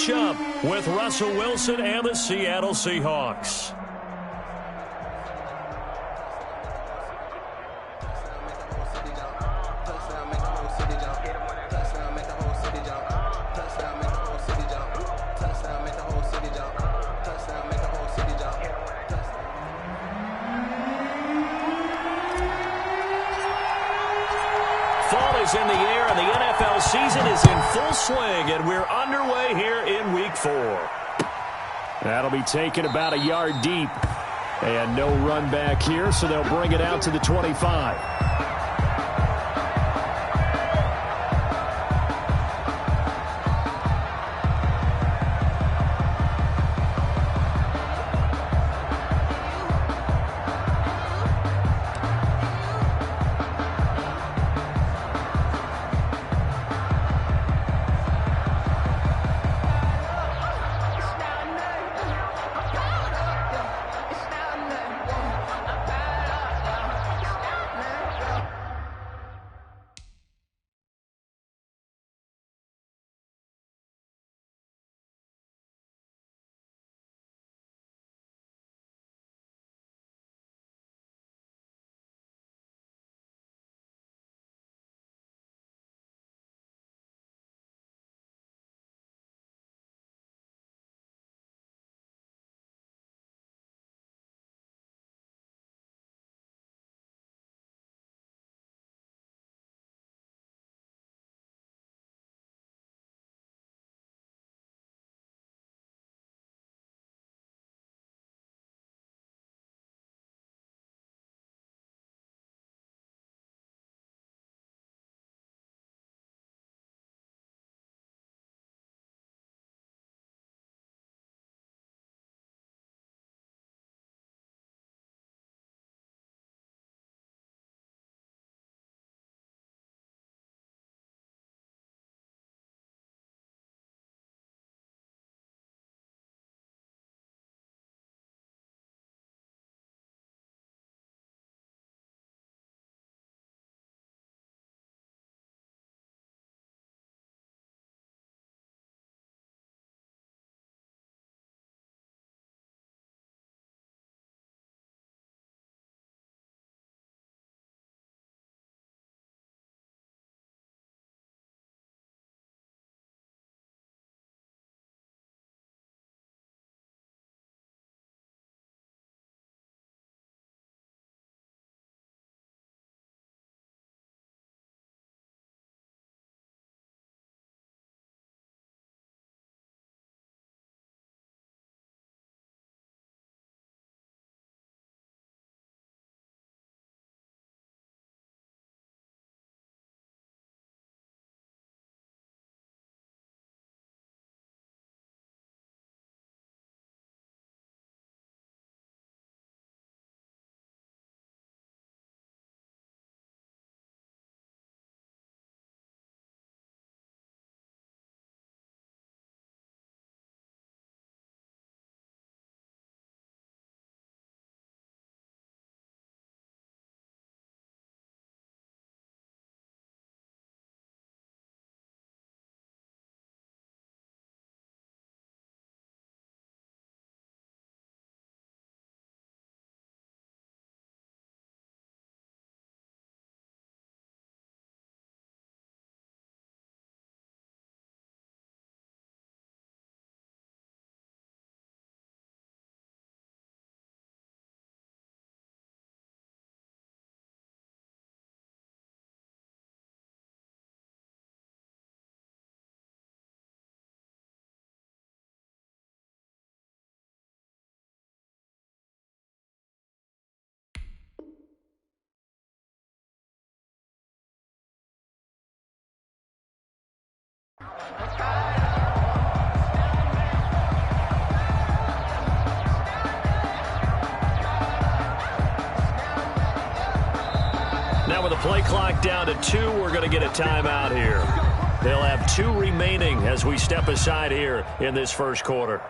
matchup with Russell Wilson and the Seattle Seahawks. In the air, and the NFL season is in full swing, and we're underway here in Week 4. That'll be taken about a yard deep, and no run back here, so they'll bring it out to the 25. Now with the play clock down to 2, we're going to get a timeout here. They'll have 2 remaining as we step aside here in this first quarter.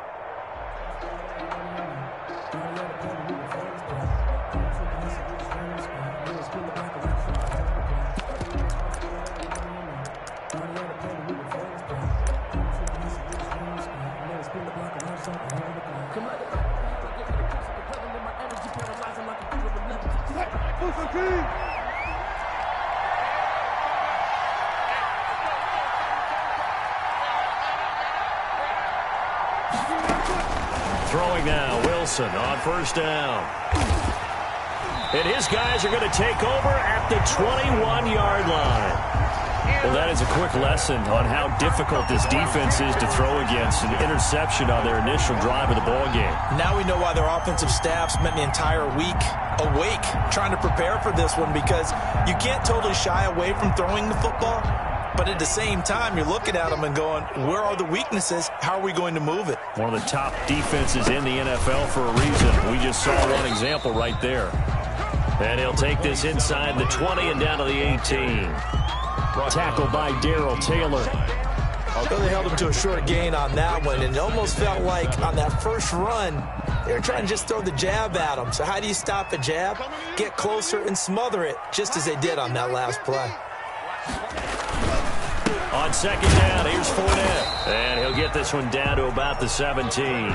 Throwing now, Wilson on first down. And his guys are going to take over at the 21-yard line. Well, that is a quick lesson on how difficult this defense is to throw against. An interception on their initial drive of the ballgame. Now we know why their offensive staff spent the entire week awake trying to prepare for this one, because you can't totally shy away from throwing the football, but at the same time, you're looking at them and going, where are the weaknesses? How are we going to move it? One of the top defenses in the NFL for a reason. We just saw one example right there. And he'll take this inside the 20 and down to the 18. Tackled by Darrell Taylor. Although they held him to a short gain on that one, and it almost felt like on that first run, they were trying to just throw the jab at him. So how do you stop a jab? Get closer and smother it, just as they did on that last play. On second down, here's Fournette. And he'll get this one down to about the 17.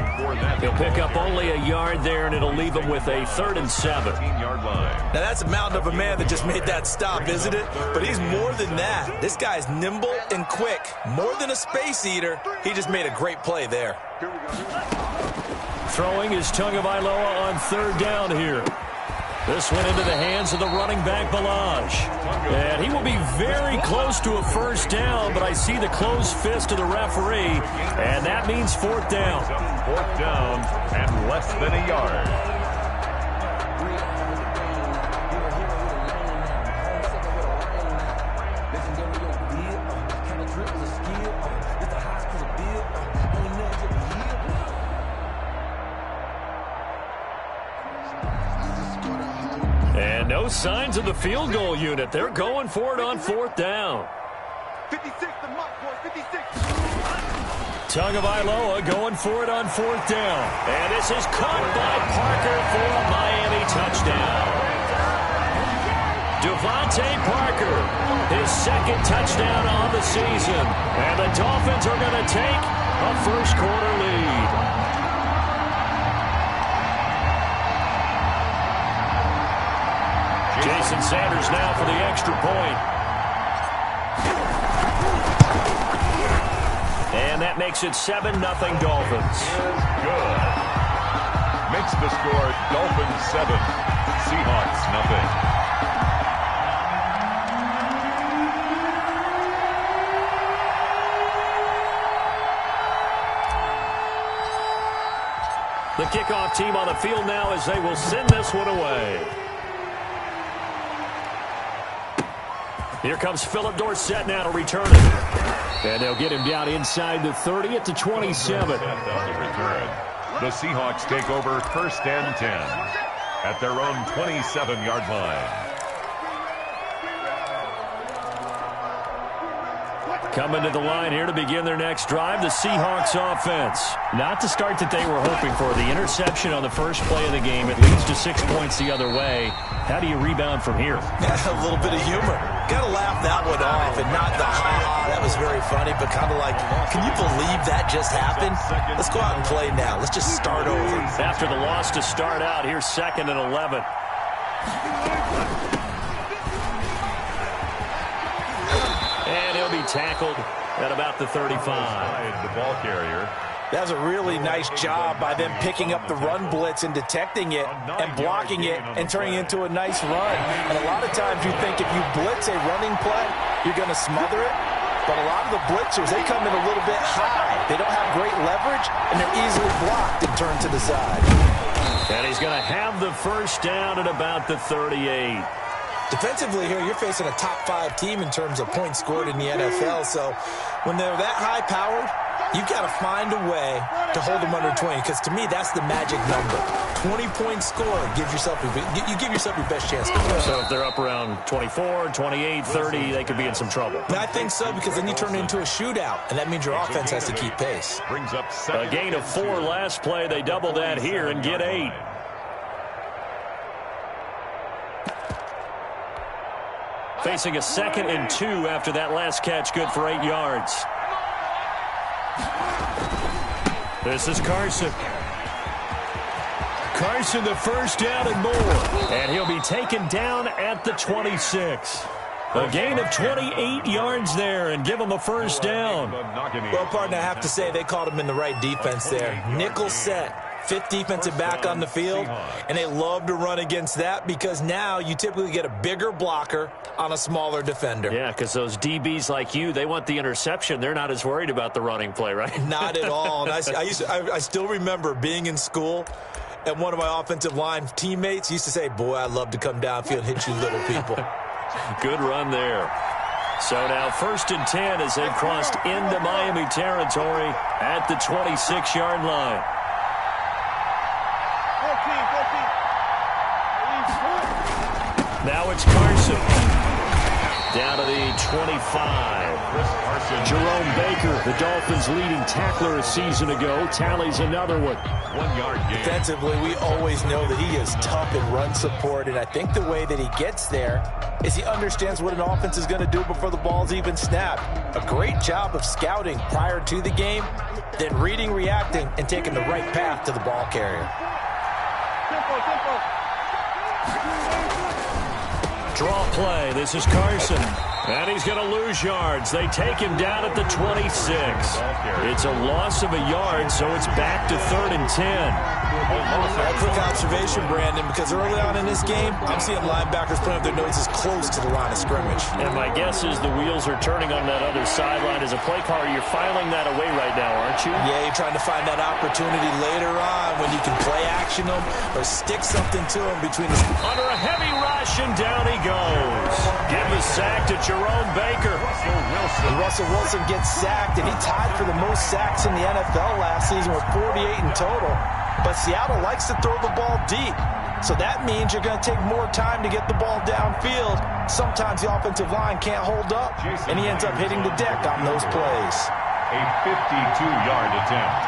He'll pick up only a yard there, and it'll leave him with a 3rd and 7. Now, that's a mountain of a man that just made that stop, isn't it? But he's more than that. This guy's nimble and quick. More than a space eater, he just made a great play there. Throwing is Tagovailoa on 3rd down here. This went into the hands of the running back, Balaj. And he will be very close to a first down, but I see the closed fist of the referee, and that means 4th down. 4th down and less than a yard. No signs of the field goal unit. They're going for it on 4th down. 56, the mark, boy, 56. Tagovailoa going for it on 4th down. And this is caught by Parker for a Miami touchdown. Devontae Parker, his 2nd touchdown on the season. And the Dolphins are going to take a first-quarter lead. Jason Sanders now for the extra point. And that makes it 7-0 Dolphins. Good. Makes the score Dolphins 7, Seahawks 0. The kickoff team on the field now as they will send this one away. Here comes Philip Dorsett now to return it. And they'll get him down inside the 30 at the 27. The Seahawks take over 1st and 10 at their own 27-yard line. Coming to the line here to begin their next drive, the Seahawks offense. Not the start that they were hoping for. The interception on the first play of the game. It leads to 6 points the other way. How do you rebound from here? A little bit of humor. Got to laugh that one off, and not the ha-ha, that was very funny, but kind of like, can you believe that just happened? Let's go out and play now. Let's just start over. After the loss to start out, here's 2nd and 11. And he'll be tackled at about the 35. The ball carrier. That was a really nice job by them picking up the run blitz and detecting it and blocking it and turning it into a nice run. And a lot of times you think if you blitz a running play, you're going to smother it. But a lot of the blitzers, they come in a little bit high. They don't have great leverage, and they're easily blocked and turned to the side. And he's going to have the first down at about the 38. Defensively here, you're facing a top 5 team in terms of points scored in the NFL. So when they're that high-powered, you've got to find a way to hold them under 20, because to me, that's the magic number. 20-point score, you give yourself your best chance to win. So if they're up around 24, 28, 30, they could be in some trouble. I think so, because then you turn it into a shootout, and that means your offense has to keep pace. Brings up a gain of 4 last play. They double that here and get 8. Facing a 2nd and 2 after that last catch, good for 8 yards. This is Carson. Carson the first down and more. And he'll be taken down at the 26. A gain of 28 yards there and give him a first down. Well, partner, I have to say they called him in the right defense there. Nickel set. Fifth defensive back on the field, and they love to run against that because now you typically get a bigger blocker on a smaller defender. Yeah, because those DBs like you, they want the interception. They're not as worried about the running play, right? Not at all. And I still remember being in school, and one of my offensive line teammates used to say, boy, I'd love to come downfield and hit you little people. Good run there. So now 1st and 10 as they've crossed into Miami territory at the 26-yard line. Now it's Carson. Down to the 25. Jerome Baker, the Dolphins' leading tackler a season ago, tallies another one. 1 yard gain. Defensively, we always know that he is tough in run support, and I think the way that he gets there is he understands what an offense is going to do before the ball's even snapped. A great job of scouting prior to the game, then reading, reacting, and taking the right path to the ball carrier. Draw play. This is Carson. And he's going to lose yards. They take him down at the 26. It's a loss of a yard, so it's back to 3rd and 10. A quick observation, Brandon, because early on in this game, I'm seeing linebackers putting up their noses close to the line of scrimmage. And my guess is the wheels are turning on that other sideline. As a play caller, you're filing that away right now, aren't you? Yeah, you're trying to find that opportunity later on when you can play action them or stick something to them between the... Under a heavy rush, and down he goes. Give the sack to Jerome Baker. Russell Wilson gets sacked, and he tied for the most sacks in the NFL last season with 48 in total. But Seattle likes to throw the ball deep. So that means you're going to take more time to get the ball downfield. Sometimes the offensive line can't hold up, and he ends up hitting the deck on those plays. A 52-yard attempt.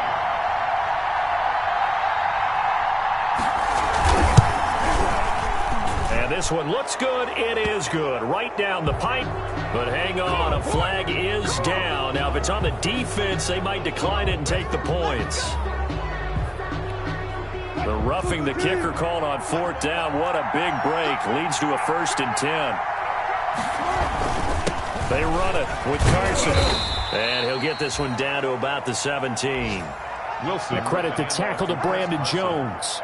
And this one looks good. It is good. Right down the pipe. But hang on, a flag is down. Now, if it's on the defense, they might decline it and take the points. The roughing the kicker called on 4th down. What a big break. Leads to a 1st and 10. They run it with Carson. And he'll get this one down to about the 17. Wilson. A credit the tackle to Brandon Jones.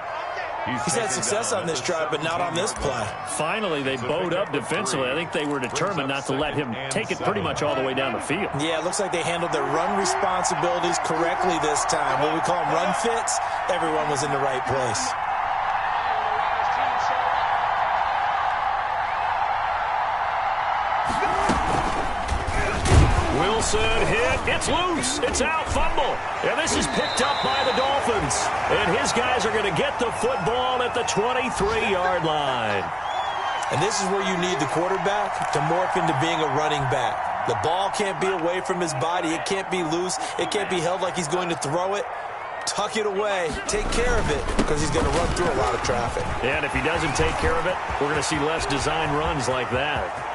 He's had success on this drive, but not on this play. Finally, they bowed up defensively. I think they were determined not to let him take it pretty much all the way down the field. Yeah, it looks like they handled their run responsibilities correctly this time. What we call them run fits, everyone was in the right place. Wilson hit. It's loose. It's out. Fumble. And this is picked up by the Dolphins. And his guys are going to get the football at the 23-yard line. And this is where you need the quarterback to morph into being a running back. The ball can't be away from his body. It can't be loose. It can't be held like he's going to throw it. Tuck it away. Take care of it because he's going to run through a lot of traffic. And if he doesn't take care of it, we're going to see less design runs like that.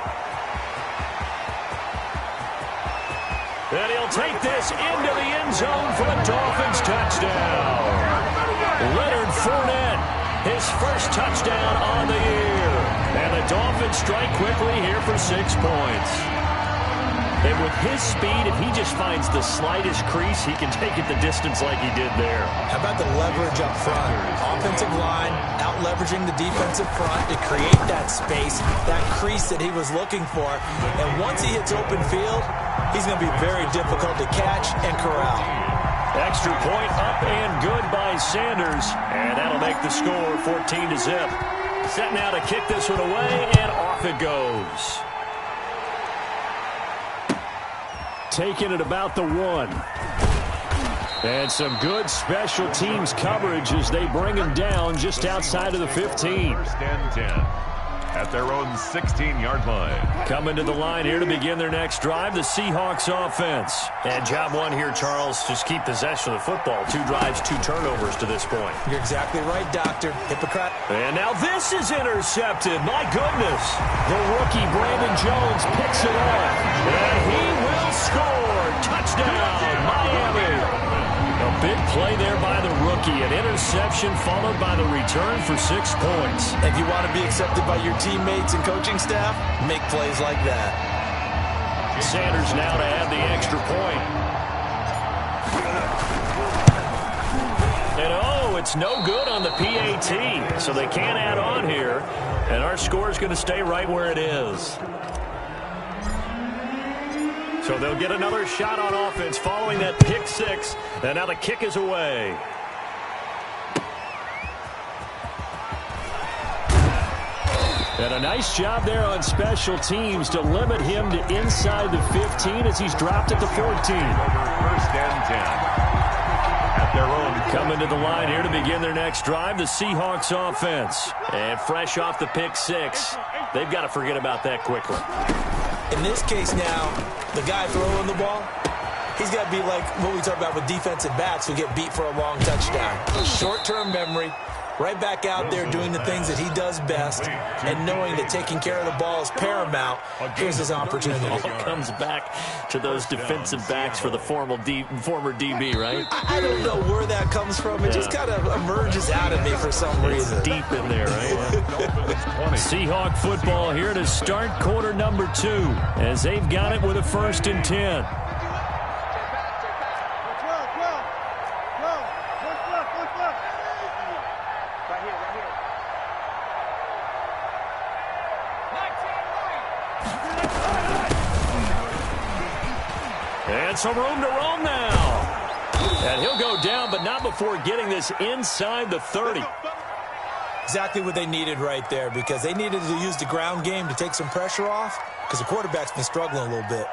And he'll take this into the end zone for a Dolphins touchdown. Leonard Fournette, his first touchdown on the year. And the Dolphins strike quickly here for 6 points. And with his speed, if he just finds the slightest crease, he can take it the distance like he did there. How about the leverage up front? Offensive line, out-leveraging the defensive front to create that space, that crease that he was looking for. And once he hits open field, he's going to be very difficult to catch and corral. Extra point up and good by Sanders. And that'll make the score 14-0. Set now to kick this one away, and off it goes. Taking it about the 1. And some good special teams coverage as they bring him down just outside of the 15. 1st and 10 at their own 16-yard line. Coming to the line here to begin their next drive, the Seahawks offense. And job 1 here, Charles, just keep possession of the football. 2 drives, 2 turnovers to this point. You're exactly right, Doctor. Hypocrite. And now this is intercepted. My goodness. The rookie, Brandon Jones, picks it up. And he will score. Touchdown, Miami. A Big play there by the rookie. An interception followed by the return for 6 points. If you want to be accepted by your teammates and coaching staff, make plays like that. Sanders now to add the extra point. And oh, it's no good on the PAT. So they can't add on here. And our score is going to stay right where it is. So they'll get another shot on offense following that pick 6. And now the kick is away. And a nice job there on special teams to limit him to inside the 15 as he's dropped at the 14. Over 1st and 10. At their own. Coming to the line here to begin their next drive, the Seahawks offense. And fresh off the pick 6, they've got to forget about that quickly. In this case now, the guy throwing the ball, he's got to be like what we talk about with defensive backs who get beat for a long touchdown. Short-term memory, right back out there doing the things that he does best, and knowing that taking care of the ball is paramount. Here's his opportunity. It all comes back to those defensive backs for the former DB, right? I don't know where that comes from. It just kind of emerges out of me for some reason. It's deep in there, right? Seahawk football here to start quarter number 2 as they've got it with a 1st and 10. And some room to roam now. And he'll go down, but not before getting this inside the 30. Exactly what they needed right there, because they needed to use the ground game to take some pressure off, because the quarterback's been struggling a little bit.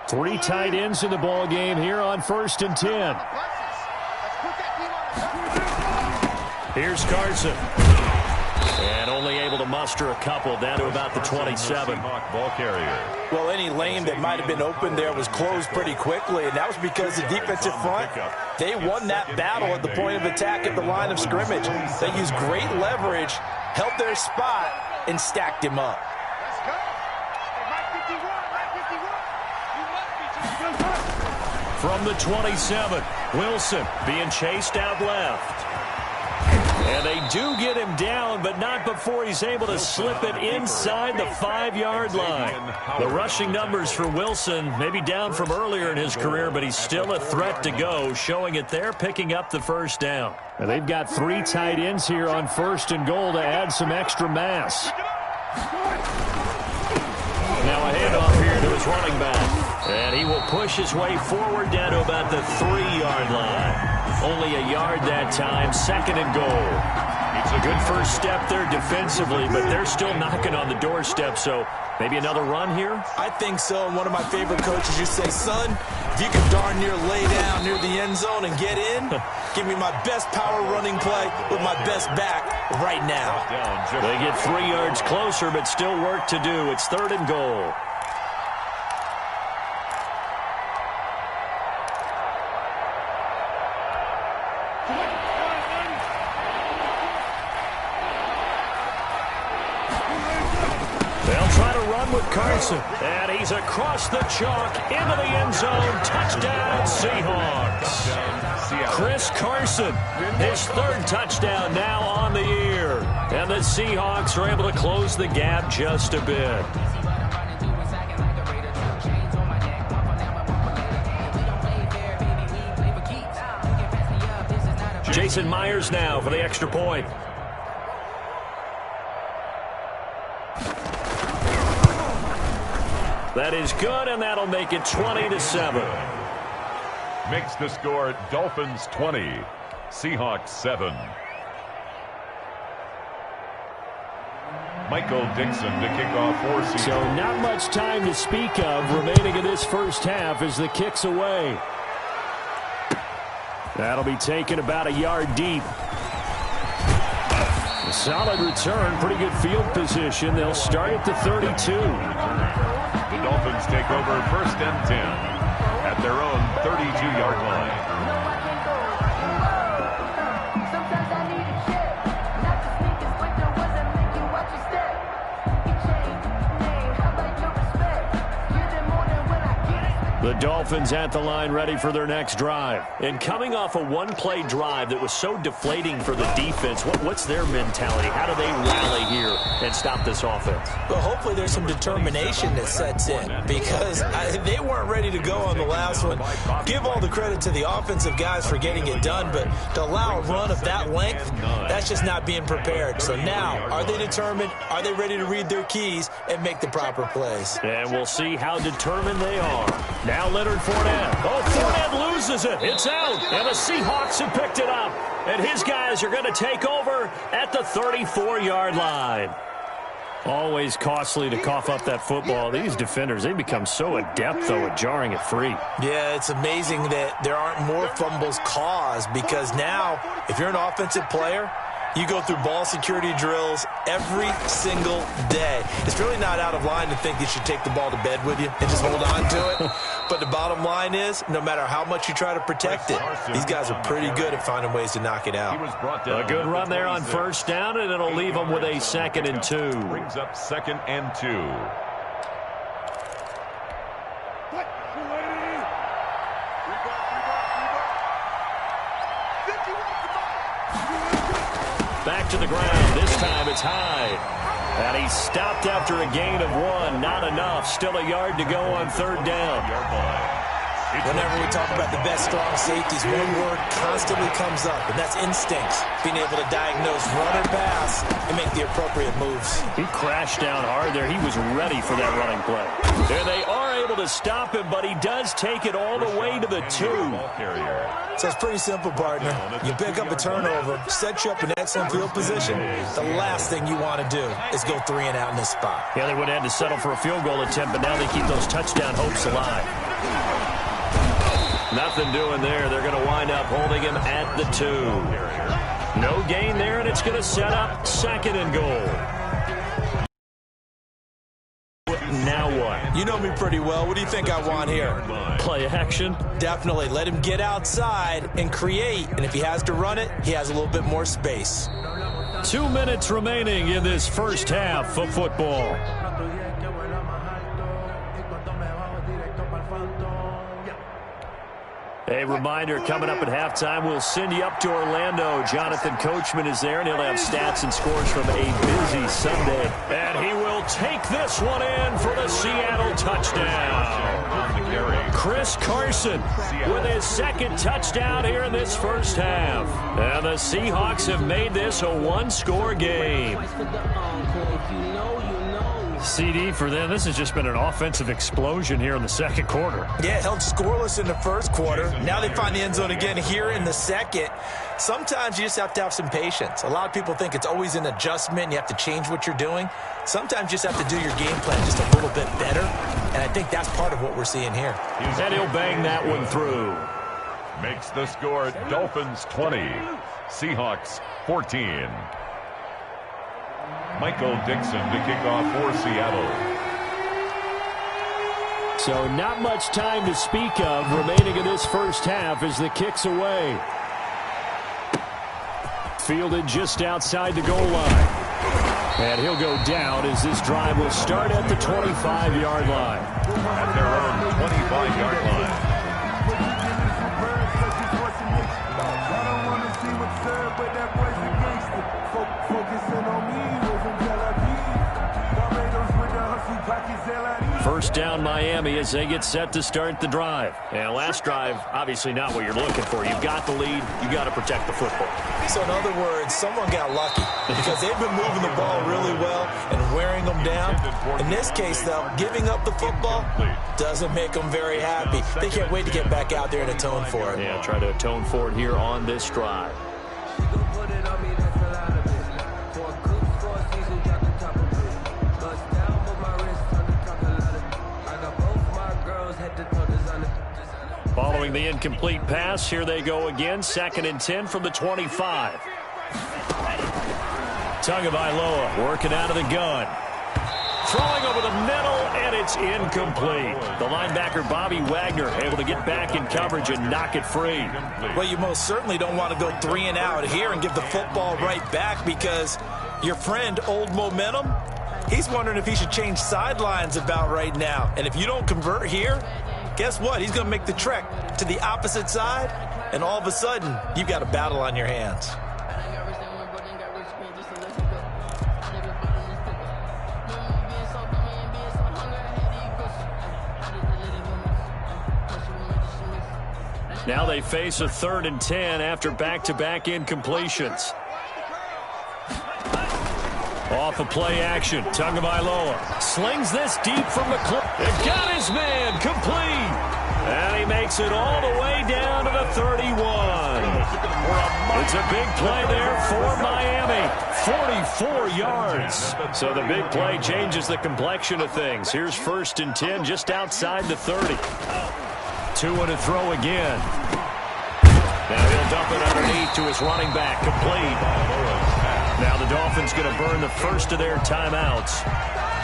3 tight ends in the ball game here on 1st and 10. Here's Carson. And only able to muster a couple down to about the 27. Ball carrier. Well, any lane that might have been open there was closed pretty quickly, and that was because the defensive front, they won that battle at the point of attack at the line of scrimmage. They used great leverage, held their spot, and stacked him up. From the 27, Wilson being chased out left. And they do get him down, but not before he's able to slip it inside the 5-yard line. The rushing numbers for Wilson may be down from earlier in his career, but he's still a threat to go, showing it there, picking up the 1st down. And they've got 3 tight ends here on 1st and goal to add some extra mass. Now a handoff here to his running back. And he will push his way forward down to about the 3-yard line. Only a yard that time, 2nd and goal. It's a good first step there defensively, but they're still knocking on the doorstep, so maybe another run here? I think so, and one of my favorite coaches used to say, son, if you can darn near lay down near the end zone and get in, give me my best power running play with my best back right now. They get 3 yards closer, but still work to do. It's 3rd and goal. With Carson, and he's across the chalk into the end zone. Touchdown, Seahawks. Chris Carson, his 3rd touchdown now on the year. And the Seahawks are able to close the gap just a bit. Jason Myers now for the extra point. That is good, and that'll make it 20-7. Makes the score Dolphins 20, Seahawks 7. Michael Dixon to kick off for Seahawks. So not much time to speak of remaining in this first half as the kick's away. That'll be taken about a yard deep. A solid return, pretty good field position. They'll start at the 32. The Dolphins take over 1st and 10 at their own 32-yard line. The Dolphins at the line ready for their next drive. And coming off a one-play drive that was so deflating for the defense, what's their mentality? How do they rally here and stop this offense? Well, hopefully there's some determination that sets in because they weren't ready to go on the last one. Give all the credit to the offensive guys for getting it done, but to allow a run of that length, that's just not being prepared. So now, are they determined? Are they ready to read their keys and make the proper plays? And we'll see how determined they are. Now Leonard Fournette. Oh, Fournette loses it. It's out. And the Seahawks have picked it up. And his guys are going to take over at the 34-yard line. Always costly to cough up that football. These defenders, they become so adept, though, at jarring it free. Yeah, it's amazing that there aren't more fumbles caused because now, if you're an offensive player, you go through ball security drills every single day. It's really not out of line to think you should take the ball to bed with you and just hold on to it. But the bottom line is, no matter how much you try to protect it, these guys are pretty good at finding ways to knock it out. A good run there on first down, and it'll leave them with a 2nd and 2. Brings up 2nd and 2. Back to the ground. This time it's high. And he stopped after a gain of 1. Not enough. Still a yard to go on 3rd down. Whenever we talk about the best strong safeties, one word constantly comes up, and that's instincts. Being able to diagnose run or pass and make the appropriate moves. He crashed down hard there. He was ready for that running play. And they are able to stop him, but he does take it all the way to the 2. So it's pretty simple, partner. You pick up a turnover, set you up in excellent field position. The last thing you want to do is go 3 and out in this spot. Yeah, they would have had to settle for a field goal attempt, but now they keep those touchdown hopes alive. Nothing doing there. They're going to wind up holding him at the 2. No gain there, and it's going to set up 2nd and goal. Now what? You know me pretty well. What do you think I want here? Play action? Definitely. Let him get outside and create. And if he has to run it, he has a little bit more space. 2 minutes remaining in this first half of football. A reminder, coming up at halftime, we'll send you up to Orlando. Jonathan Coachman is there, and he'll have stats and scores from a busy Sunday. And he will take this one in for the Seattle touchdown. Chris Carson with his 2nd touchdown here in this first half. And the Seahawks have made this a 1-score game. CD for them, this has just been an offensive explosion here in the 2nd quarter. Yeah, held scoreless in the 1st quarter. Now they find the end zone again here in the 2nd. Sometimes you just have to have some patience. A lot of people think it's always an adjustment. You have to change what you're doing. Sometimes you just have to do your game plan just a little bit better. And I think that's part of what we're seeing here. And he'll bang that one through. Makes the score Dolphins 20, Seahawks 14. Michael Dixon to kick off for Seattle. So not much time to speak of remaining in this first half as the kick's away. Fielded just outside the goal line. And he'll go down as this drive will start at the 25-yard line. At their own 25-yard line. First down Miami as they get set to start the drive. And last drive, obviously not what you're looking for. You've got the lead. You've got to protect the football. So in other words, someone got lucky because they've been moving the ball really well and wearing them down. In this case, though, giving up the football doesn't make them very happy. They can't wait to get back out there and atone for it. Yeah, try to atone for it here on this drive. Following the incomplete pass, here they go again. 2nd and 10 from the 25. Tagovailoa working out of the gun. Throwing over the middle, and it's incomplete. The linebacker, Bobby Wagner, able to get back in coverage and knock it free. Well, you most certainly don't want to go 3 and out here and give the football right back because your friend, Old Momentum, he's wondering if he should change sidelines about right now. And if you don't convert here, guess what? He's going to make the trek to the opposite side, and all of a sudden, you've got a battle on your hands. Now they face a 3rd and 10 after back-to-back incompletions. Off of play action, Tagovailoa slings this deep from the clip. It got his man complete. And he makes it all the way down to the 31. It's a big play there for Miami. 44 yards. So the big play changes the complexion of things. Here's 1st and 10 just outside the 30. 2 to throw again. Now he'll dump it underneath to his running back, complete. Now the Dolphins going to burn the first of their timeouts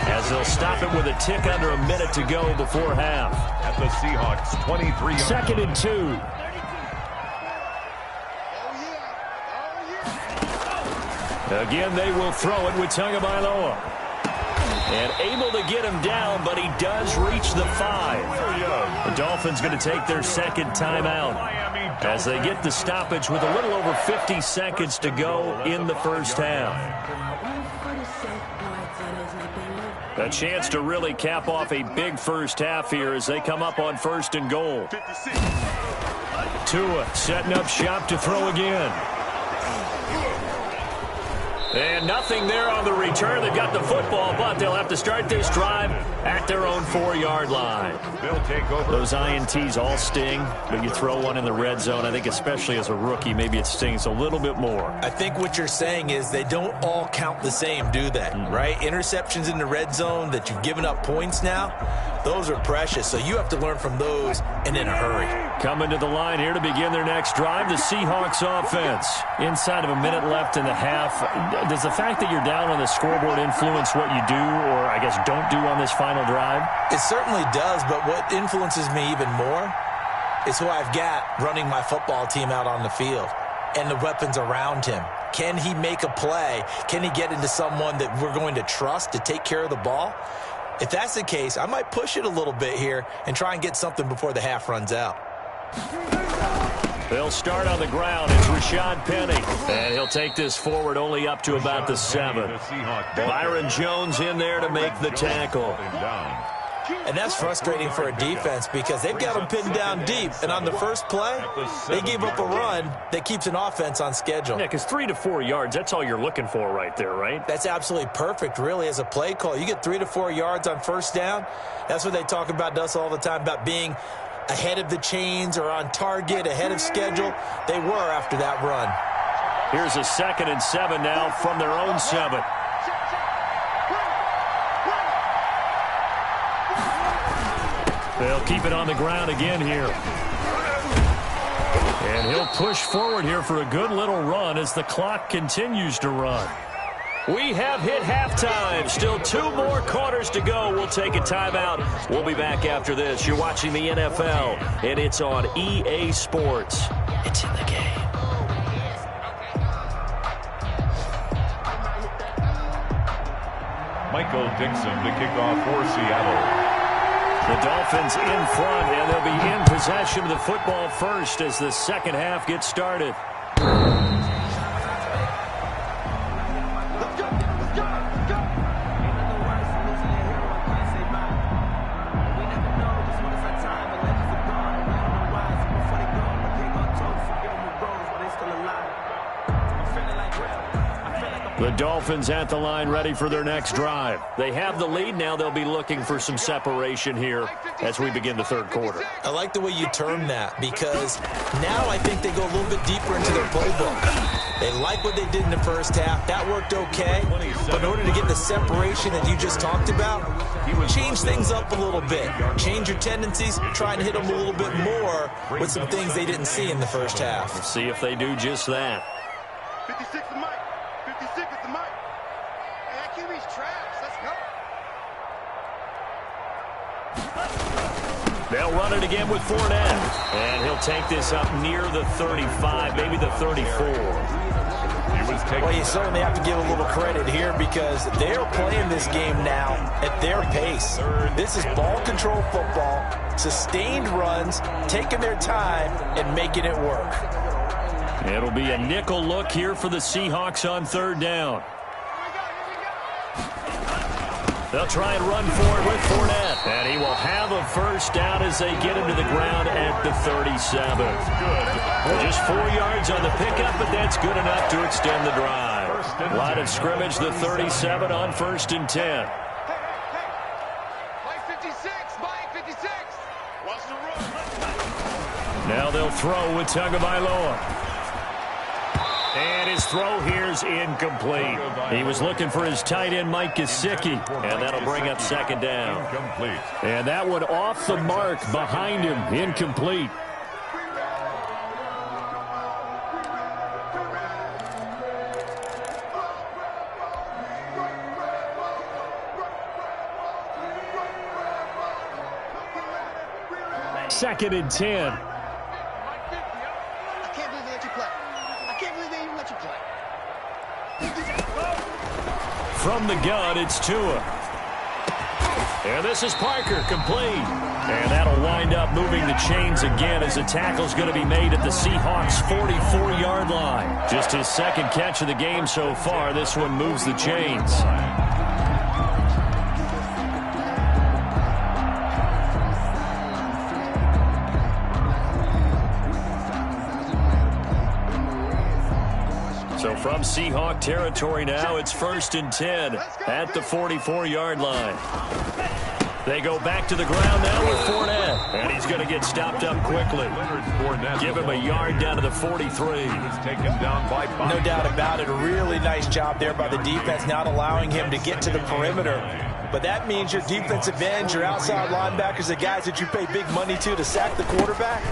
as they'll stop it with a tick under a minute to go before half. At the Seahawks 23. 2nd and 2. Again, they will throw it with Tagovailoa. And able to get him down, but he does reach the 5. The Dolphins going to take their 2nd timeout as they get the stoppage with a little over 50 seconds to go in the first half. A chance to really cap off a big first half here as they come up on 1st and goal. Tua setting up shop to throw again. And nothing there on the return. They've got the football, but they'll have to start this drive at their own 4-yard line. They'll take over. Those INTs all sting, but you throw one in the red zone. I think especially as a rookie, maybe it stings a little bit more. I think what you're saying is they don't all count the same, do they? Right? Interceptions in the red zone that you've given up points now, those are precious. So you have to learn from those and in a hurry. Coming to the line here to begin their next drive, the Seahawks offense. Inside of a minute left in the half. Does the fact that you're down on the scoreboard influence what you do or, I guess, don't do on this final drive? It certainly does, but what influences me even more is who I've got running my football team out on the field and the weapons around him. Can he make a play? Can he get into someone that we're going to trust to take care of the ball? If that's the case, I might push it a little bit here and try and get something before the half runs out. They'll start on the ground. It's Rashad Penny. And he'll take this forward only up to about the 7. Byron Jones in there to make the tackle. And that's frustrating for a defense because they've got them pinned down deep. And on the first play, they gave up a run that keeps an offense on schedule. Yeah, because 3 to 4 yards, that's all you're looking for right there, right? That's absolutely perfect, really, as a play call. You get 3 to 4 yards on first down. That's what they talk about to us all the time, about being ahead of the chains or on target, ahead of schedule. They were after that run. Here's a 2nd and 7 now from their own 7. They'll keep it on the ground again here. And he'll push forward here for a good little run as the clock continues to run. We have hit halftime. Still 2 more quarters to go. We'll take a timeout. We'll be back after this. You're watching the NFL, and it's on EA Sports. It's in the game. Michael Dixon to kick off for Seattle. The Dolphins in front, and they'll be in possession of the football first as the second half gets started. The Dolphins at the line ready for their next drive. They have the lead. Now they'll be looking for some separation here as we begin the third quarter. I like the way you term that because now I think they go a little bit deeper into their playbook. They like what they did in the first half. That worked okay. But in order to get the separation that you just talked about, change things up a little bit. Change your tendencies. Try and hit them a little bit more with some things they didn't see in the first half. We'll see if they do just that. 56 is Mike. 56 is the Mike. Hey, that QB's trash. Let's go. They'll run it again with Fournette. And he'll take this up near the 35, maybe the 34. Well, you certainly have to give a little credit here because they're playing this game now at their pace. This is ball control football, sustained runs, taking their time and making it work. It'll be a nickel look here for the Seahawks on third down. They'll try and run forward with Fournette. And he will have a first down as they get him to the ground at the 37. Just 4 yards on the pickup, but that's good enough to extend the drive. Line of scrimmage, the 37 on 1st and 10. Mike 56, Mike 56. Watch the run. Now they'll throw with Tagovailoa. And his throw here is incomplete. He was looking for his tight end, Mike Gesicki, and that'll bring up 2nd down. And that one off the mark behind him, incomplete. Second and 10. From the gun, it's Tua. And this is Parker, complete. And that'll wind up moving the chains again as the tackle's going to be made at the Seahawks' 44-yard line. Just his 2nd catch of the game so far. This one moves the chains. So from Seahawk territory now, it's 1st and 10 at the 44-yard line. They go back to the ground now with Fournette. And he's going to get stopped up quickly. Give him a yard down to the 43. No doubt about it. A really nice job there by the defense, not allowing him to get to the perimeter. But that means your defensive ends, your outside linebackers, the guys that you pay big money to sack the quarterback,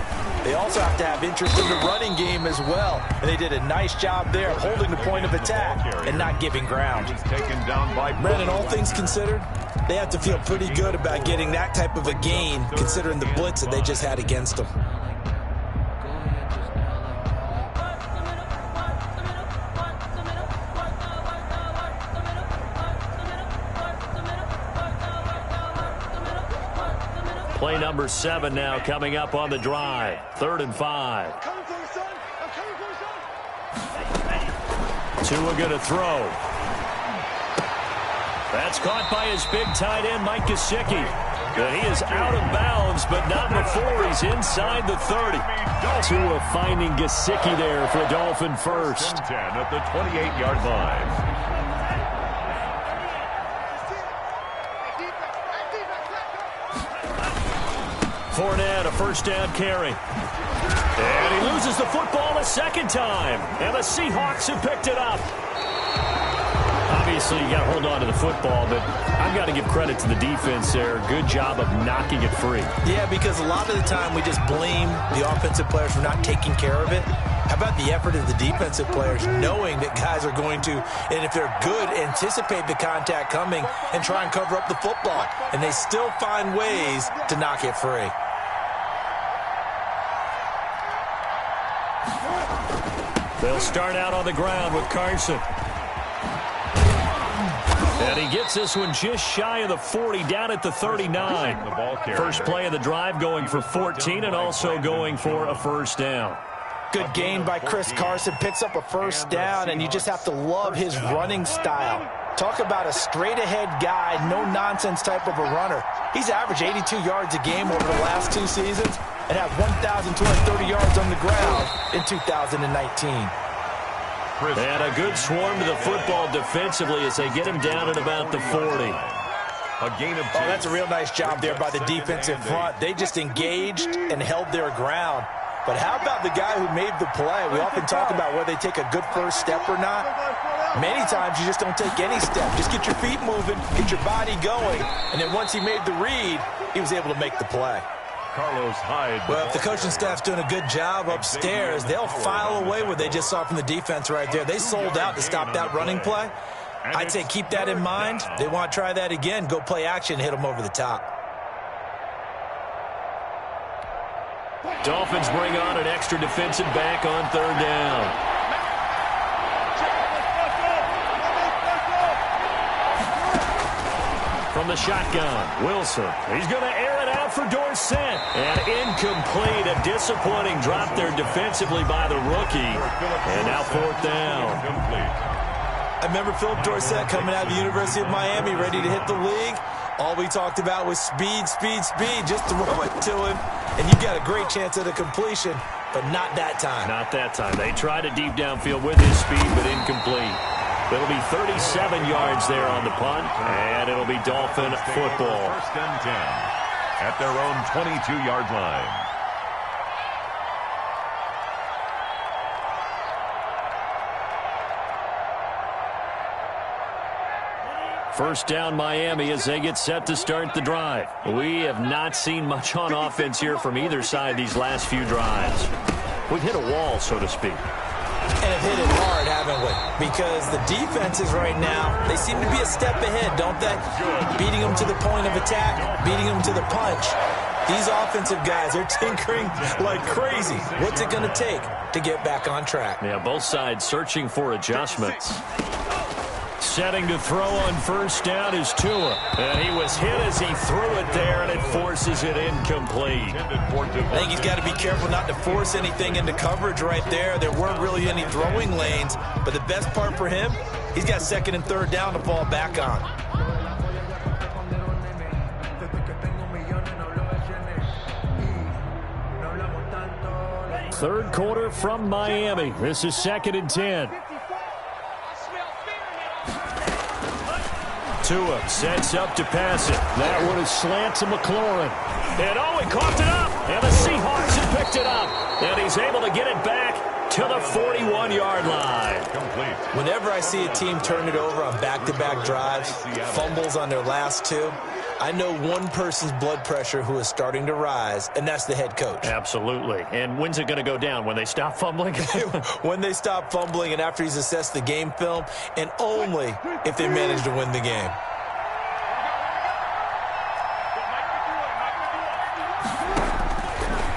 they also have to have interest in the running game as well. And they did a nice job there of holding the point of attack and not giving ground. Brandon, all things considered, they have to feel pretty good about getting that type of a gain considering the blitz that they just had against them. Play number 7 now coming up on the drive. 3rd and 5. Tua going to throw. That's caught by his big tight end, Mike Gesicki. He is out of bounds, but not before he's inside the 30. Tua finding Gesicki there for Dolphin first. 10 at the 28-yard line. Fournette, a first down carry. And he loses the football a 2nd time. And the Seahawks have picked it up. Obviously, you got to hold on to the football, but I've got to give credit to the defense there. Good job of knocking it free. Yeah, because a lot of the time we just blame the offensive players for not taking care of it. How about the effort of the defensive players knowing that guys are going to, and if they're good, anticipate the contact coming and try and cover up the football. And they still find ways to knock it free. They'll start out on the ground with Carson. And he gets this one just shy of the 40, down at the 39. First play of the drive going for 14 and also going for a first down. Good gain by Chris Carson. Picks up a first down, and you just have to love his running style. Talk about a straight-ahead guy, no-nonsense type of a runner. He's averaged 82 yards a game over the last 2 seasons and had 1,230 yards on the ground in 2019. And a good swarm to the football defensively as they get him down at about the 40. A gain of 2. Oh, that's a real nice job there by the defensive front. They just engaged and held their ground. But how about the guy who made the play? We often talk about whether they take a good first step or not. Many times you just don't take any step. Just get your feet moving, get your body going, and then once he made the read, he was able to make the play. Carlos Hyde. Well, if the coaching staff's doing a good job upstairs, they'll file away what they just saw from the defense right there. They sold out to stop that running play. I'd say keep that in mind. They want to try that again, go play action, hit them over the top. Dolphins bring on an extra defensive back on 3rd down. the shotgun. Wilson, he's going to air it out for Dorsett. And incomplete. A disappointing drop there defensively by the rookie. And now fourth down. I remember Philip Dorsett coming out of the University of Miami ready to hit the league. All we talked about was speed, speed, speed. Just throw it to him, and you got a great chance at a completion, but not that time. Not that time. They tried a deep downfield with his speed, but incomplete. It'll be 37 yards there on the punt, and it'll be Dolphin football. First and 10 at their own 22-yard line. First down Miami as they get set to start the drive. We have not seen much on offense here from either side these last few drives. We've hit a wall, so to speak. And have hit it hard, haven't we? Because the defenses right now, they seem to be a step ahead, don't they? Beating them to the point of attack, beating them to the punch. These offensive guys, they're tinkering like crazy. What's it going to take to get back on track? Yeah, both sides searching for adjustments. Setting to throw on first down is Tua. And he was hit as he threw it there, and it forces it incomplete. I think he's got to be careful not to force anything into coverage right there. There weren't really any throwing lanes. But the best part for him, he's got second and third down to fall back on. Third quarter from Miami. This is second and 10. Tua sets up to pass it. That one is slant to McLaurin. And he coughed it up. And the Seahawks have picked it up. And he's able to get it back to the 41-yard line. Complete. Whenever I see a team turn it over on back-to-back drives, fumbles on their last two, I know one person's blood pressure who is starting to rise, and that's the head coach. Absolutely. And when's it going to go down? When they stop fumbling? When they stop fumbling and after he's assessed the game film, and only if they manage to win the game.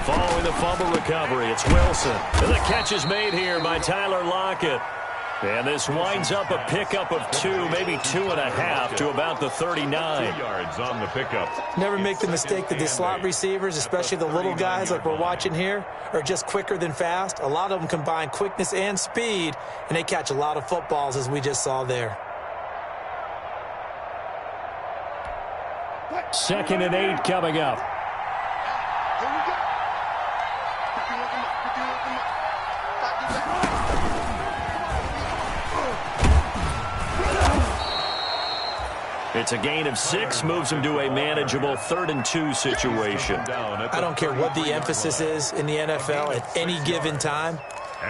Following the fumble recovery, it's Wilson. And the catch is made here by Tyler Lockett. And this winds up a pickup of 2, maybe 2.5 to about the 39. 2 yards on the pickup. Never make the mistake that the slot receivers, especially the little guys like we're watching here, are just quicker than fast. A lot of them combine quickness and speed, and they catch a lot of footballs, as we just saw there. Second and 8 coming up. Here we go. Pick you up. It's a gain of 6, moves him to a manageable 3rd and 2 situation. I don't care what the emphasis is in the NFL at any given time.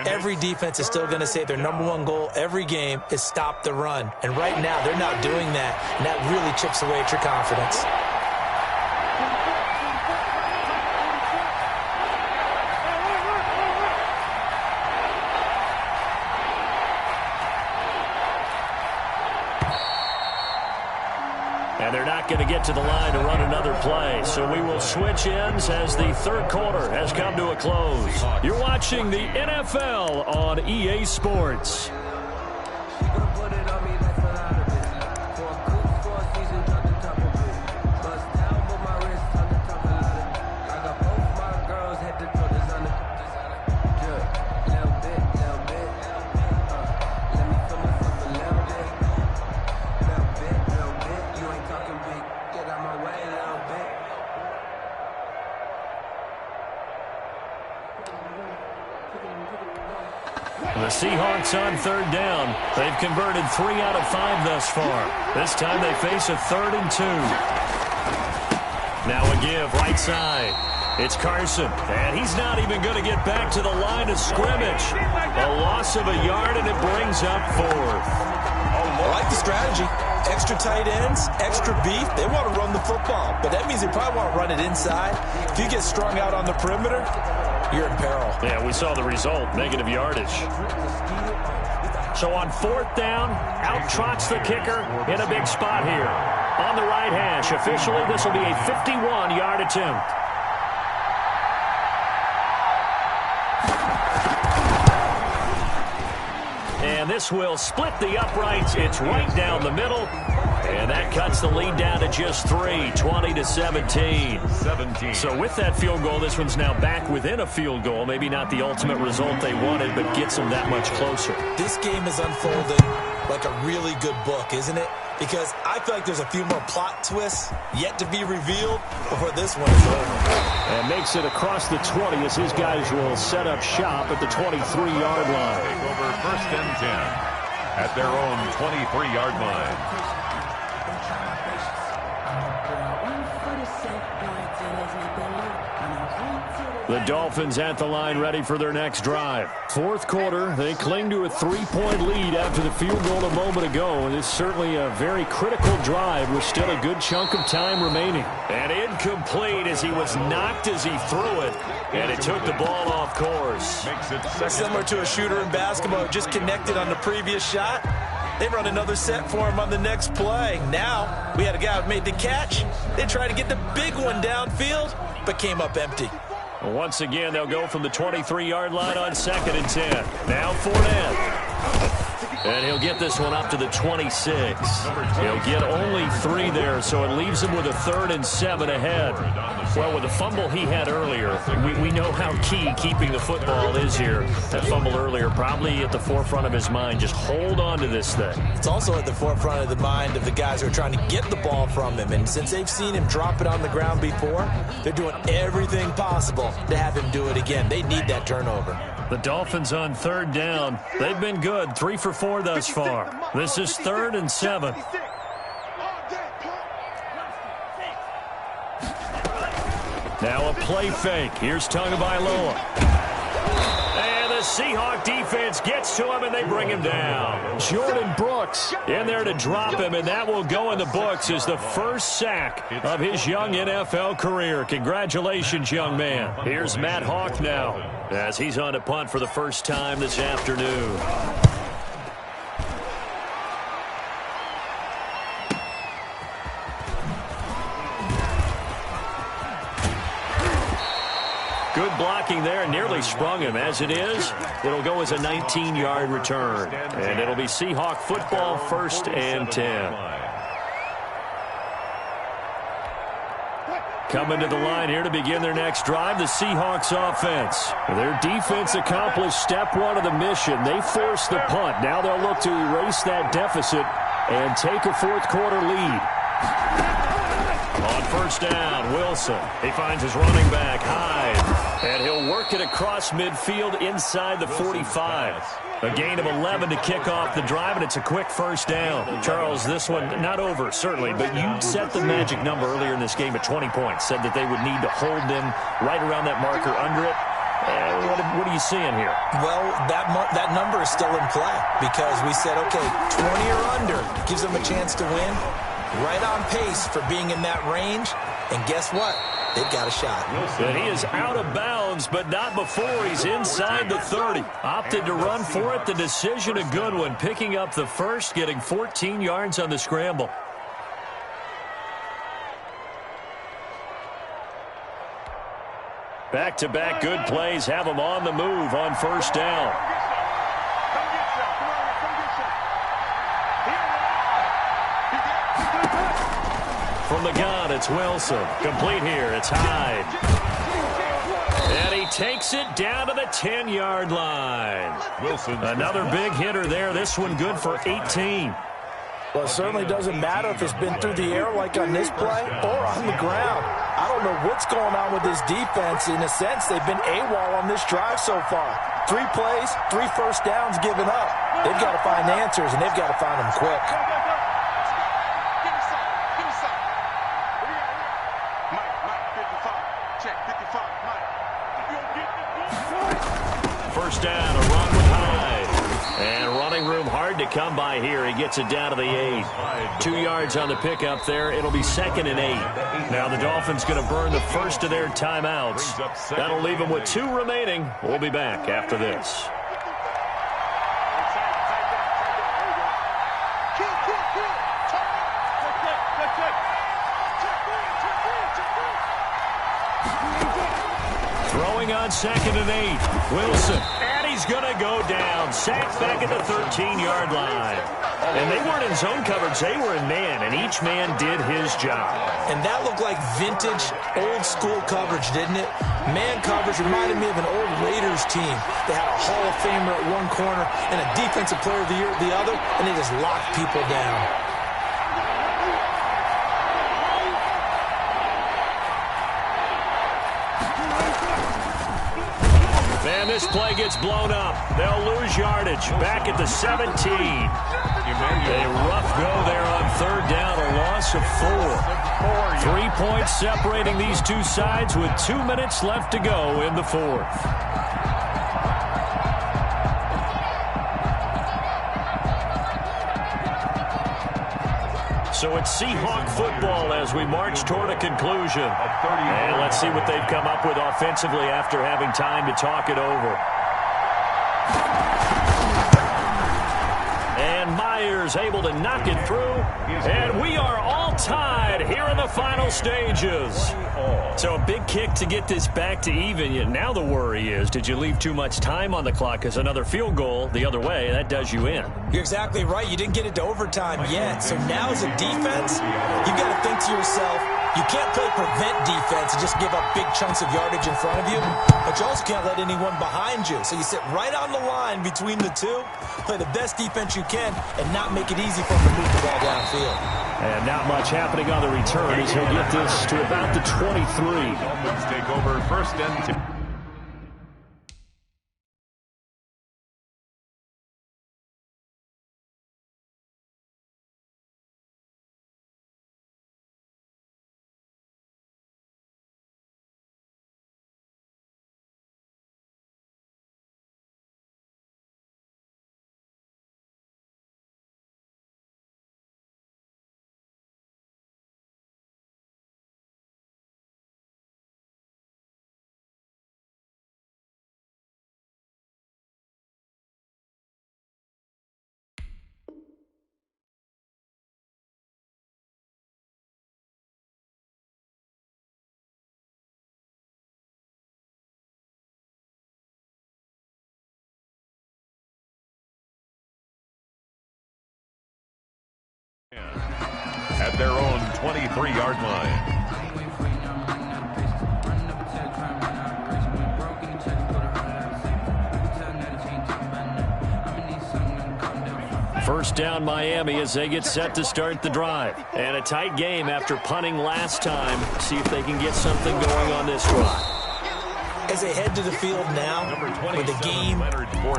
Every defense is still going to say their #1 goal every game is stop the run. And right now, they're not doing that, and that really chips away at your confidence. And they're not going to get to the line to run another play. So we will switch ends as the third quarter has come to a close. You're watching the NFL on EA Sports. The Seahawks on third down. They've converted 3 out of 5 thus far. This time they face a 3rd and 2. Now a give right side. It's Carson, and he's not even going to get back to the line of scrimmage. A loss of a yard, and it brings up 4th. I like the strategy. Extra tight ends, extra beef. They want to run the football, but that means they probably want to run it inside. If you get strung out on the perimeter, you're in peril. Yeah, we saw the result, negative yardage. So on 4th down, out trots the kicker in a big spot here. On the right hash, officially this will be a 51-yard attempt. And And this will split the uprights. It's right down the middle. And that cuts the lead down to just 3, 20-17. So with that field goal, this one's now back within a field goal. Maybe not the ultimate result they wanted, but gets them that much closer. This game is unfolding like a really good book, isn't it? Because I feel like there's a few more plot twists yet to be revealed before this one is over. And makes it across the 20 as his guys will set up shop at the 23-yard line. Take over 1st and 10 at their own 23-yard line. The Dolphins at the line ready for their next drive. Fourth quarter, they cling to a 3-point lead after the field goal a moment ago. And it's certainly a very critical drive with still a good chunk of time remaining. And incomplete as he was knocked as he threw it. And it took the ball off course. Similar to a shooter in basketball, just connected on the previous shot. They run another set for him on the next play. Now, we had a guy who made the catch. They tried to get the big one downfield, but came up empty. Once again, they'll go from the 23-yard line on 2nd and 10. Now Fournette. And he'll get this one up to the 26. He'll get only 3 there, so it leaves him with a 3rd and 7 ahead. Well, with the fumble he had earlier, we know how key keeping the football is here. That fumble earlier probably at the forefront of his mind. Just hold on to this thing. It's also at the forefront of the mind of the guys who are trying to get the ball from him. And since they've seen him drop it on the ground before, they're doing everything possible to have him do it again. They need that turnover. The Dolphins on 3rd down. They've been good, 3 for 4 thus far. This is 3rd and 7. Now a play fake. Here's Tagovailoa. And the Seahawk defense gets to him, and they bring him down. Jordan Brooks in there to drop him, and that will go in the books as the first sack of his young NFL career. Congratulations, young man. Here's Matt Hawk now as he's on a punt for the first time this afternoon. Good blocking there, nearly sprung him. As it is, it'll go as a 19-yard return. And it'll be Seahawk football, 1st and 10. Coming to the line here to begin their next drive, the Seahawks offense. Their defense accomplished step 1 of the mission. They forced the punt. Now they'll look to erase that deficit and take a 4th quarter lead. On 1st down, Wilson. He finds his running back, Hyde. And he'll work it across midfield inside the 45. A gain of 11 to kick off the drive, and it's a quick 1st down. Charles, this one not over, certainly, but you set the magic number earlier in this game at 20 points. Said that they would need to hold them right around that marker under it. What are you seeing here? Well, that number is still in play because we said, okay, 20 or under gives them a chance to win. Right on pace for being in that range. And guess what? They've got a shot. And he is out of bounds, but not before he's inside the 30. Opted to run for it. The decision a good one. Picking up the first, getting 14 yards on the scramble. Back-to-back good plays have him on the move on 1st down. From the gun, it's Wilson. Complete here, it's Hyde. And he takes it down to the 10-yard line. Wilson. Another big hitter there. This one good for 18. Well, it certainly doesn't matter if it's been through the air like on this play or on the ground. I don't know what's going on with this defense. In a sense, they've been AWOL on this drive so far. 3 plays, 3 1st downs given up. They've got to find answers, and they've got to find them quick. First down, a run with Hyde. And running room hard to come by here. He gets it down to the 8. 2 yards on the pickup there. It'll be 2nd and 8. Now the Dolphins going to burn the first of their timeouts. That'll leave them with 2 remaining. We'll be back after this. Throwing on 2nd and 8. Wilson. And he's going to go down. Sacked back at the 13-yard line. And they weren't in zone coverage. They were in man, and each man did his job. And that looked like vintage, old-school coverage, didn't it? Man coverage reminded me of an old Raiders team. They had a Hall of Famer at one corner and a Defensive Player of the Year at the other, and they just locked people down. And this play gets blown up. They'll lose yardage. Back at the 17. A rough go there on third down, a loss of 4. 3 points separating these two sides with 2 minutes left to go in the fourth. So it's Seahawk football as we march toward a conclusion. And let's see what they've come up with offensively after having time to talk it over. And Myers able to knock it through. And we are all tied here in the final stages. So a big kick to get this back to even. Now the worry is, did you leave too much time on the clock? Because another field goal the other way, that does you in. You're exactly right. You didn't get it to overtime yet. So now as a defense, you've got to think to yourself, you can't play prevent defense and just give up big chunks of yardage in front of you, but you also can't let anyone behind you. So you sit right on the line between the two, play the best defense you can, and not make it easy for them to move the ball downfield. And not much happening on the return as he'll get this to about the 23. Dolphins take over first and 10. At their own 23-yard line. First down Miami as they get set to start the drive. And a tight game after punting last time. See if they can get something going on this drive. As they head to the field now, with the game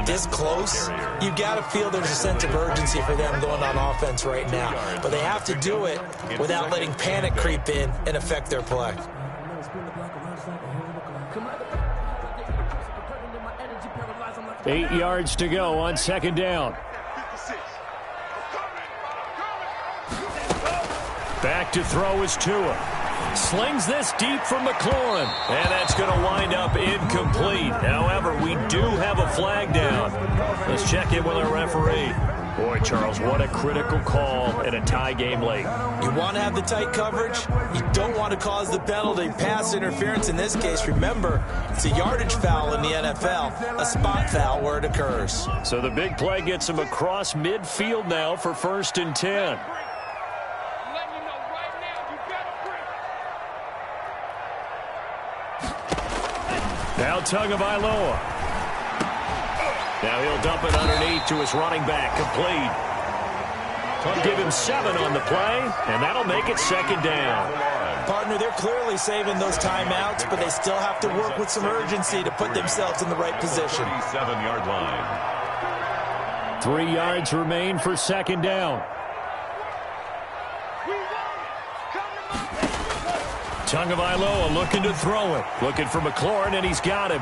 this close, you've got to feel there's a sense of urgency for them going on offense right now. But they have to do it without letting panic creep in and affect their play. Eight yards to go on second down. Back to throw is Tua. Slings this deep from McLaurin. And that's going to wind up incomplete. However, we do have a flag down. Let's check in with our referee. Boy, Charles, what a critical call in a tie game late. You want to have the tight coverage. You don't want to cause the penalty. Pass interference in this case. Remember, it's a yardage foul in the NFL, a spot foul where it occurs. So the big play gets him across midfield now for 1st and 10. Now Tagovailoa. Now he'll dump it underneath to his running back, complete. Give him 7 on the play, and that'll make it second down. Partner, they're clearly saving those timeouts, but they still have to work with some urgency to put themselves in the right position. 7-yard line. 3 yards remain for second down. Tagovailoa looking to throw it. Looking for McLaurin, and he's got him.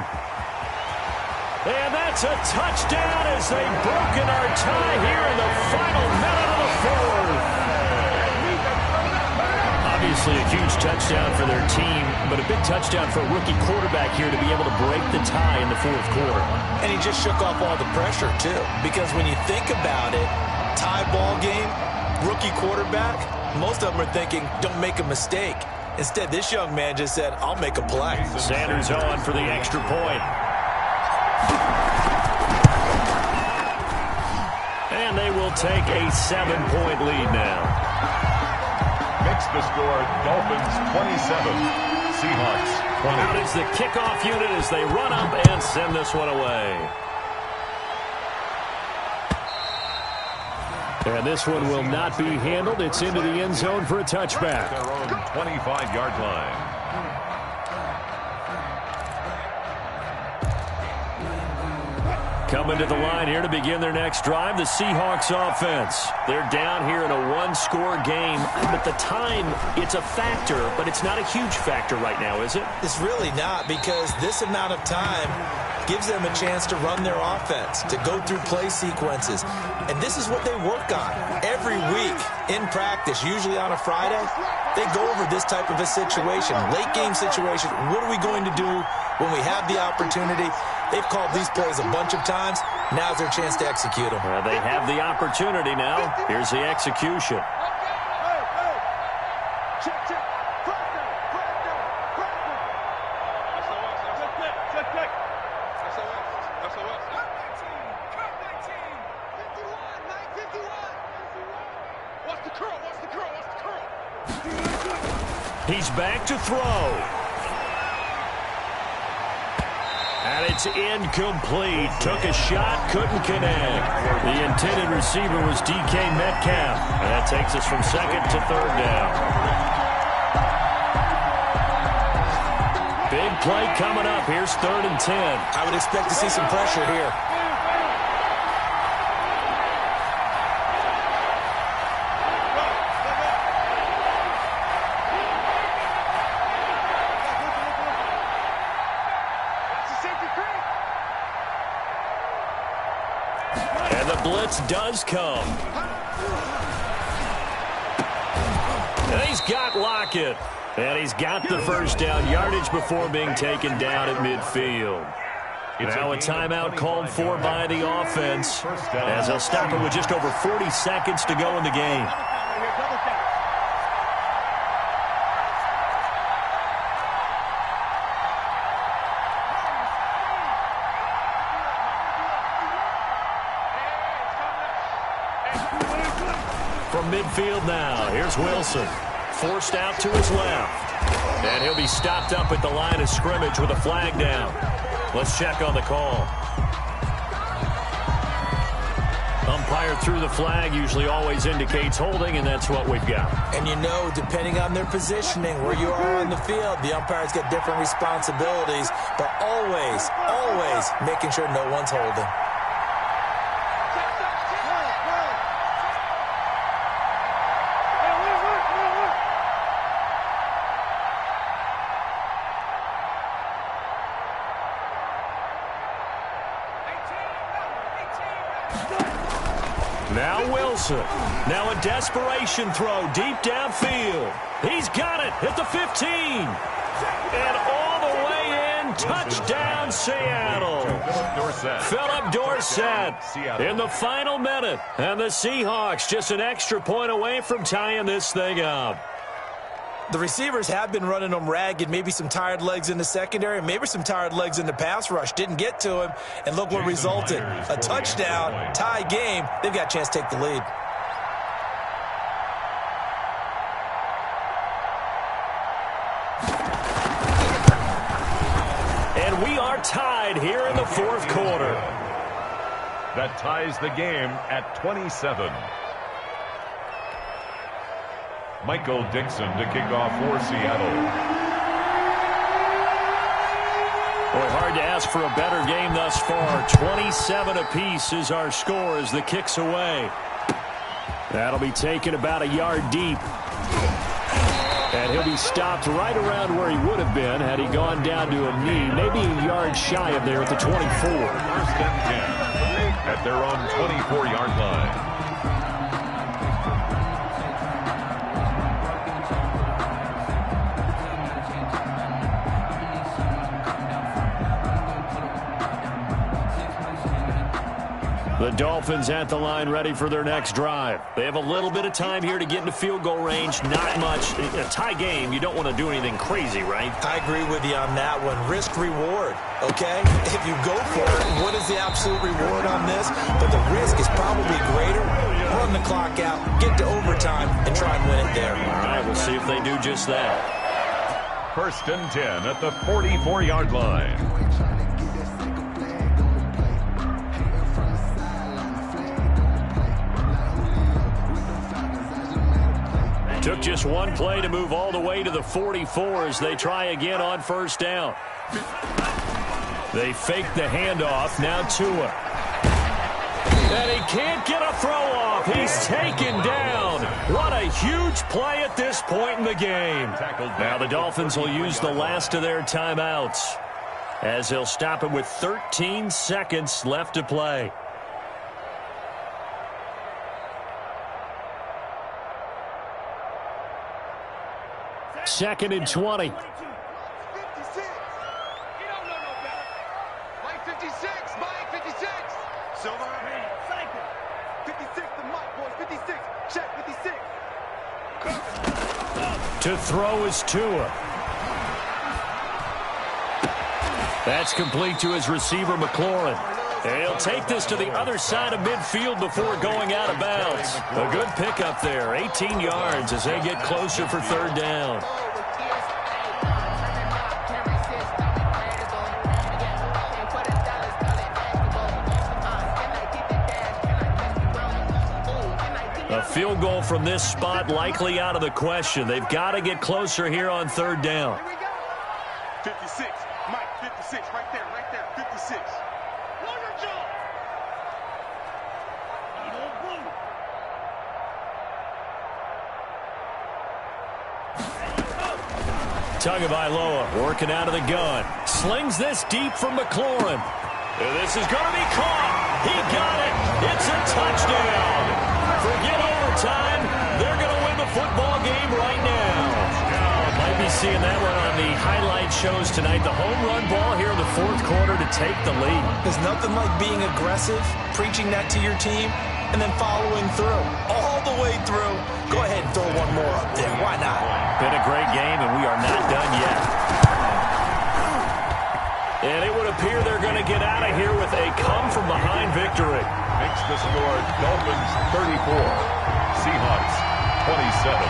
And that's a touchdown as they've broken our tie here in the final minute of the fourth. Obviously a huge touchdown for their team, but a big touchdown for a rookie quarterback here to be able to break the tie in the fourth quarter. And he just shook off all the pressure, too. Because when you think about it, tie ball game, rookie quarterback, most of them are thinking, don't make a mistake. Instead, this young man just said, I'll make a play. Sanders on for the extra point. will take a 7-point lead now. Makes the score Dolphins 27, Seahawks 20. Out is the kickoff unit as they run up and send this one away. And this one will not be handled. It's into the end zone for a touchback. Their own 25-yard line. Coming to the line here to begin their next drive, the Seahawks offense. They're down here in a one-score game. But the time, it's a factor, but it's not a huge factor right now, is it? It's really not, because this amount of time gives them a chance to run their offense, to go through play sequences. And this is what they work on every week in practice, usually on a Friday. They go over this type of a situation, late-game situation. What are we going to do when we have the opportunity? They've called these plays a bunch of times. Now's their chance to execute them. Well, they have the opportunity now. Here's the execution. He's back to throw. And it's incomplete. Took a shot, couldn't connect. The intended receiver was DK Metcalf. And that takes us from second to third down. Big play coming up. Here's 3rd and 10. I would expect to see some pressure here. And the blitz does come. And he's got Lockett. And he's got the first down yardage before being taken down at midfield. Now a timeout called for by the offense as they'll stop it with just over 40 seconds to go in the game. From midfield now, here's Wilson. Forced out to his left. And he'll be stopped up at the line of scrimmage with a flag down. Let's check on the call. Umpire threw the flag, usually always indicates holding, and that's what we've got. And you know, depending on their positioning, where you are on the field, the umpires get different responsibilities, but always, always making sure no one's holding. Now Wilson. Now a desperation throw deep downfield. He's got it at the 15. And all the way in. Touchdown, Seattle. Philip Dorsett in the final minute. And the Seahawks just an extra point away from tying this thing up. The receivers have been running them ragged, maybe some tired legs in the secondary, maybe some tired legs in the pass rush. Didn't get to him, and look what resulted. A touchdown, tie game. They've got a chance to take the lead. And we are tied here in the fourth quarter. That ties the game at 27. Michael Dixon to kick off for Seattle. Boy, hard to ask for a better game thus far. 27 apiece is our score as the kick's away. That'll be taken about a yard deep. And he'll be stopped right around where he would have been had he gone down to a knee, maybe a yard shy of there at the 24. 1st and 10 at their own 24-yard line. The Dolphins at the line ready for their next drive. They have a little bit of time here to get into field goal range. Not much. A tie game, you don't want to do anything crazy, right? I agree with you on that one. Risk-reward, okay? If you go for it, what is the absolute reward on this? But the risk is probably greater. clock out, get to overtime, and try and win it there. All right, we'll see if they do just that. 1st and 10 at the 44-yard line. Took just one play to move all the way to the 44 as they try again on 1st down. They fake the handoff. Now Tua. And he can't get a throw off. He's taken down. What a huge play at this point in the game. Now the Dolphins will use the last of their timeouts as they'll stop it with 13 seconds left to play. Second and 20. 56. You don't know no better. Mike 56. Mike 56. Silver. 56 to Mike, boys. 56. Check 56. To throw is Tua. That's complete to his receiver, McLaurin. And he'll take this to the other side of midfield before going out of bounds. A good pickup there. 18 yards as they get closer for 3rd down. A field goal from this spot likely out of the question. They've got to get closer here on 3rd down. 56. Mike 56. Right there. 56. Blow your jaw. Tagovailoa working out of the gun. Slings this deep from McLaurin. And this is going to be caught. He got it. It's a touchdown. Forget overtime. They're going to win the football game right now. Might be seeing that one on the highlight shows tonight. The home run ball here in the 4th quarter to take the lead. There's nothing like being aggressive, preaching that to your team, and then following through. All the way through. Go ahead and throw one more up there. Why not? Been a great game, and we are not done yet. And it would appear they're going to get out of here with a come-from-behind victory. Makes the score Dolphins 34, Seahawks 27.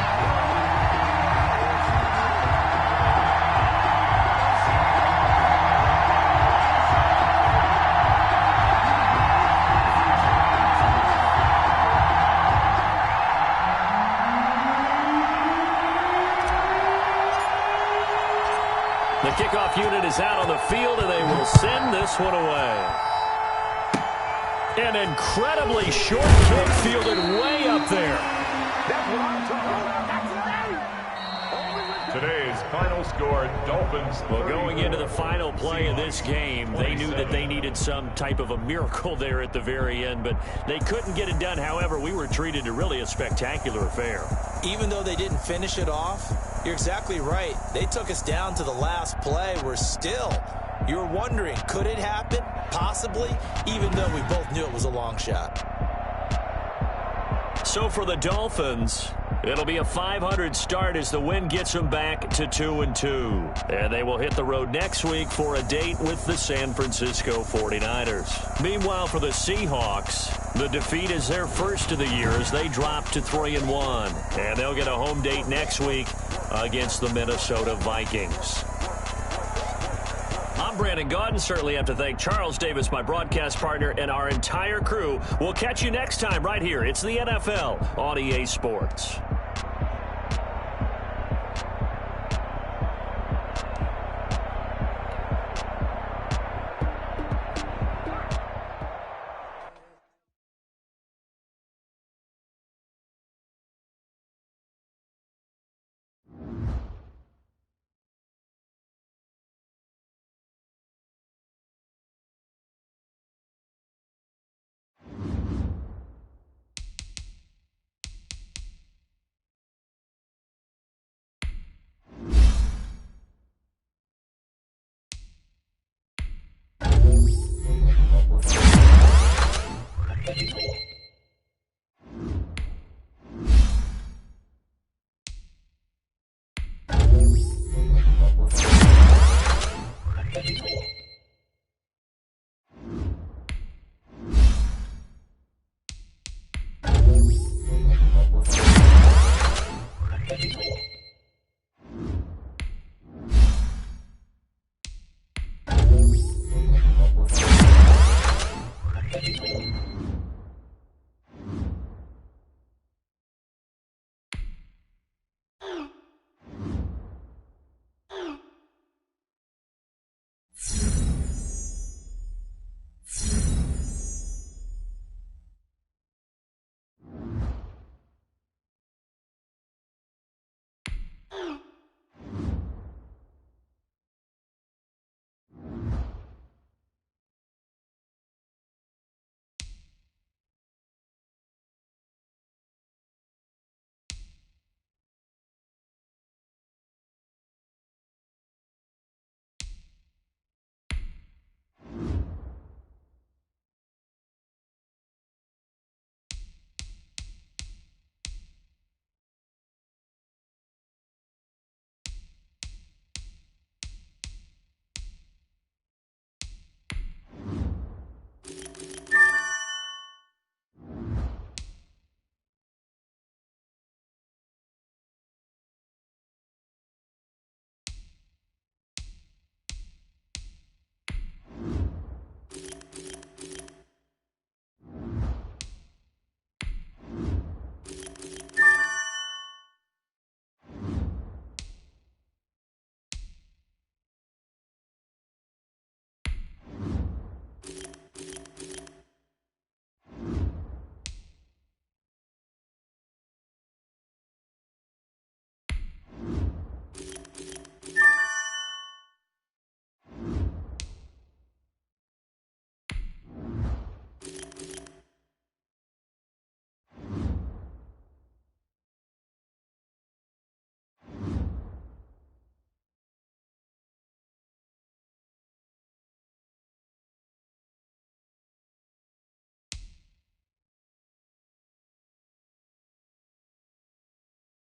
The kickoff unit is out on the field, and they will send this one away. An incredibly short kick fielded way up there. Today's final score, Dolphins 34. Well, going into the final play of this game, they knew that they needed some type of a miracle there at the very end, but they couldn't get it done. However, we were treated to really a spectacular affair. Even though they didn't finish it off, you're exactly right. They took us down to the last play. You were wondering, could it happen? Possibly, even though we both knew it was a long shot. So for the Dolphins, it'll be a .500 start as the win gets them back to 2-2. And they will hit the road next week for a date with the San Francisco 49ers. Meanwhile, for the Seahawks, the defeat is their first of the year as they drop to 3-1. And they'll get a home date next week against the Minnesota Vikings. I'm Brandon Gaudin. Certainly have to thank Charles Davis, my broadcast partner, and our entire crew. We'll catch you next time right here. It's the NFL on EA Sports. You